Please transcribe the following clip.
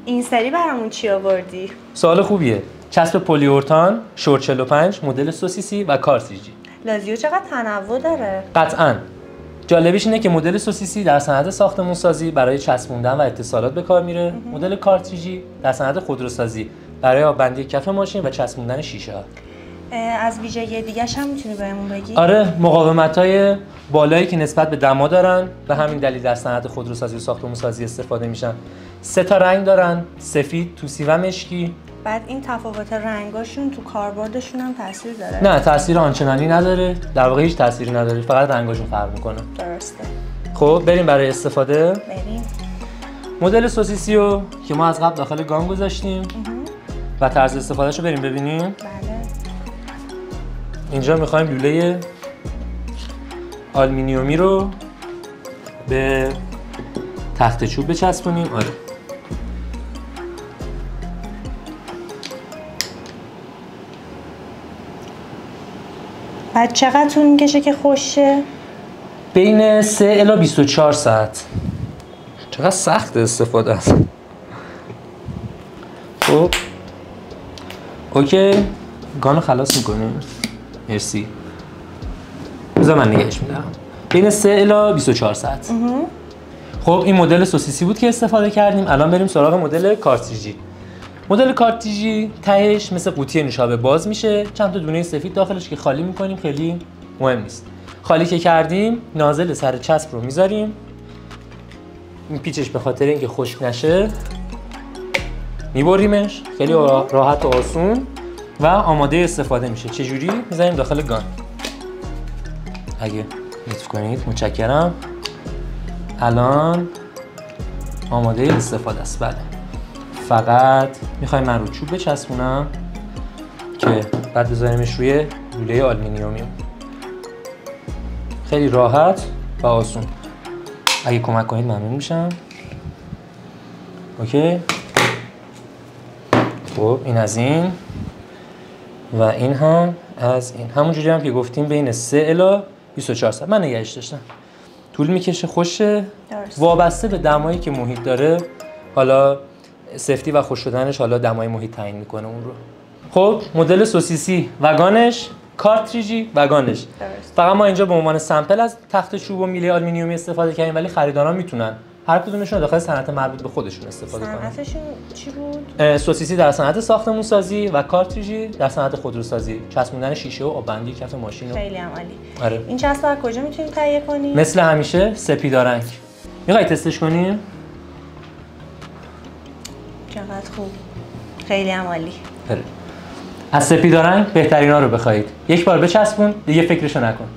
این سری برامون چی آوردی؟ سوال خوبیه. چسب پلیورتان، شورت 45، مدل سوسیسی و کارتریجی. لازیو چقدر تنوع داره؟ قطعاً. جالبیش اینه که مدل سوسیسی در صنعت ساختمان‌سازی برای چسبوندن و اتصالات به کار میره. مدل کارتریجی در صنعت خودروسازی برای آببندی کف ماشین و چسبوندن شیشه‌ها. از ویژگی دیگه‌ش هم میتونی بهمون بگی؟ آره، مقاومت‌های بالایی که نسبت به دما دارن، به همین دلیل در صنعت خودروسازی و ساختمان‌سازی استفاده میشن. 3 تا رنگ دارن: سفید، توسی و مشکی. بعد این تفاوت رنگاشون تو کاربردشون هم تاثیر داره؟ نه، تاثیر آنچنانی نداره. در واقع هیچ تأثیری نداره، فقط رنگاشون فرق میکنه. درسته. خب بریم برای استفاده. بریم. مدل سوسیسی رو که ما از قبل داخل گام گذاشتیم و طرز استفادهشو بریم ببینیم. بله. اینجا میخوایم لوله آلومینیومی رو به تخت چوب بچسبونیم. آره. بعد چقدر طول میکشه که خوشه؟ بین 3 الی 24 ساعت. چقدر سخت استفاده است. خب اوکی، گانو خلاص میکنیم. مرسی. بذار من نگهش میدارم. بین 3 الی 24 ساعت. خب این مدل سوسیسی بود که استفاده کردیم. الان بریم سراغ مدل کارتریجی. مدل کارتریجی تهش مثل قوطی نوشابه باز میشه، چند تا دونه سفید داخلش که خالی میکنیم، خیلی مهم نیست. خالی که کردیم نازل سر چسب رو میذاریم. این پیچش به خاطر اینکه خشک نشه میبریمش، خیلی راحت و آسون و آماده استفاده میشه. چجوری؟ میذاریم داخل گان. اگه لطف کنید متشکرم. الان آماده استفاده است. بله. فقط میخوایم من رو چوب بچسبونم که بعد بذاریمش روی لوله آلومینیومی. خیلی راحت و آسون. اگه کمک کنید ممنون میشم. اوکی. خب این از این و این هم از این. همونجوری هم که گفتیم بین 3 الی 24 ساعت. من نگهش داشتم. طول میکشه، خوشه. وابسته به دمایی که محیط داره، حالا سفتی و خوش شدنش، حالا دمای محیط تعیین میکنه اون رو. خب مدل سوسیسی وگانش، کارتریجی وگانش. فقط ما اینجا به عنوان سمپل از تخت چوب و میله آلومینیومی استفاده کردیم، ولی خریداران میتونن هر کدومشون داخل صنعت مربوط به خودشون استفاده کنن. صنعتشون چی بود؟ سوسیسی در صنعت ساختمون سازی و کارتریجی در صنعت خودروسازی، چسبوندن شیشه و آببندی کف ماشین. خیلی هم عالی. آره. این چسب از کجا میتونیم تهیه کنیم؟ مثل همیشه سپیدارنگ. میخوای تستش کنیم؟ چقدر خوب. خیلی هم عالی. از سپیدارنگ بهترینا رو بخواید. یک بار بچسبون، دیگه فکرشو نکن.